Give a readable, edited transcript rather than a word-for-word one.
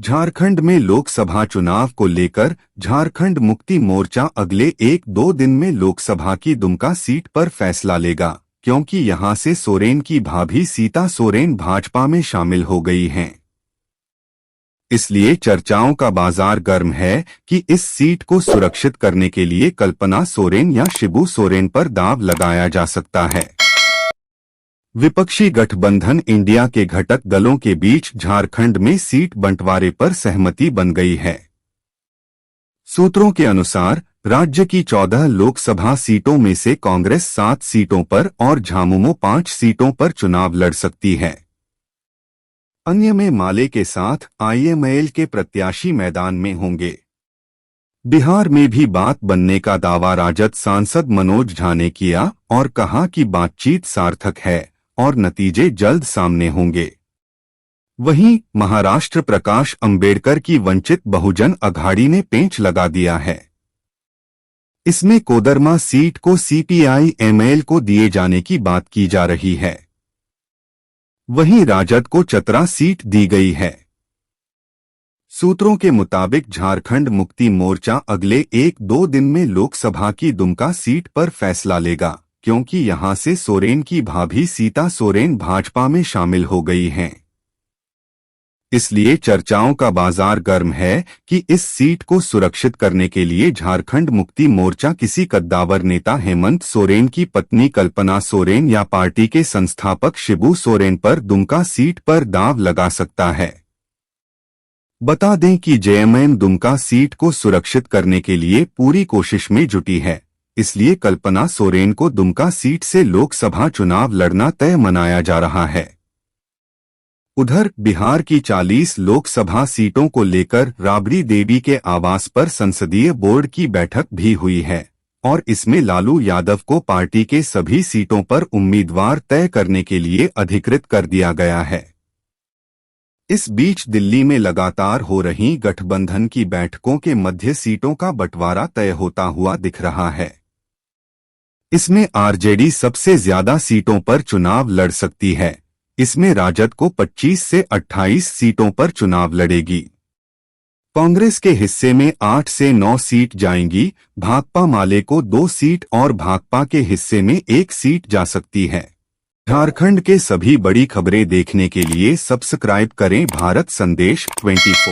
झारखंड में लोकसभा चुनाव को लेकर झारखंड मुक्ति मोर्चा अगले 1-2 दिन में लोकसभा की दुमका सीट पर फैसला लेगा, क्योंकि यहां से सोरेन की भाभी सीता सोरेन भाजपा में शामिल हो गई हैं। इसलिए चर्चाओं का बाजार गर्म है कि इस सीट को सुरक्षित करने के लिए कल्पना सोरेन या शिबू सोरेन पर दांव लगाया जा सकता है। विपक्षी गठबंधन इंडिया के घटक दलों के बीच झारखंड में सीट बंटवारे पर सहमति बन गई है। सूत्रों के अनुसार राज्य की 14 लोकसभा सीटों में से कांग्रेस 7 सीटों पर और झामुमो 5 सीटों पर चुनाव लड़ सकती है। अन्य में माले के साथ आईएमएल के प्रत्याशी मैदान में होंगे। बिहार में भी बात बनने का दावा राजद सांसद मनोज झा ने किया और कहा कि बातचीत सार्थक है और नतीजे जल्द सामने होंगे। वहीं महाराष्ट्र प्रकाश अंबेडकर की वंचित बहुजन अघाड़ी ने पेंच लगा दिया है। इसमें कोदरमा सीट को सीपीआई-एमएल को दिए जाने की बात की जा रही है। वहीं राजद को चतरा सीट दी गई है। सूत्रों के मुताबिक झारखंड मुक्ति मोर्चा अगले 1-2 दिन में लोकसभा की दुमका सीट पर फैसला लेगा, क्योंकि यहां से सोरेन की भाभी सीता सोरेन भाजपा में शामिल हो गई हैं। इसलिए चर्चाओं का बाजार गर्म है कि इस सीट को सुरक्षित करने के लिए झारखंड मुक्ति मोर्चा किसी कद्दावर नेता हेमंत सोरेन की पत्नी कल्पना सोरेन या पार्टी के संस्थापक शिबू सोरेन पर दुमका सीट पर दांव लगा सकता है। बता दें कि जेएमएम दुमका सीट को सुरक्षित करने के लिए पूरी कोशिश में जुटी है, इसलिए कल्पना सोरेन को दुमका सीट से लोकसभा चुनाव लड़ना तय मनाया जा रहा है। उधर बिहार की 40 लोकसभा सीटों को लेकर राबड़ी देवी के आवास पर संसदीय बोर्ड की बैठक भी हुई है और इसमें लालू यादव को पार्टी के सभी सीटों पर उम्मीदवार तय करने के लिए अधिकृत कर दिया गया है। इस बीच दिल्ली में लगातार हो रही गठबंधन की बैठकों के मध्य सीटों का बंटवारा तय होता हुआ दिख रहा है। इसमें आरजेडी सबसे ज्यादा सीटों पर चुनाव लड़ सकती है। इसमें राजद को 25 से 28 सीटों पर चुनाव लड़ेगी। कांग्रेस के हिस्से में 8 से 9 सीट जाएंगी। भाकपा माले को 2 सीट और भाकपा के हिस्से में 1 सीट जा सकती है। झारखंड के सभी बड़ी खबरें देखने के लिए सब्सक्राइब करें भारत संदेश 24।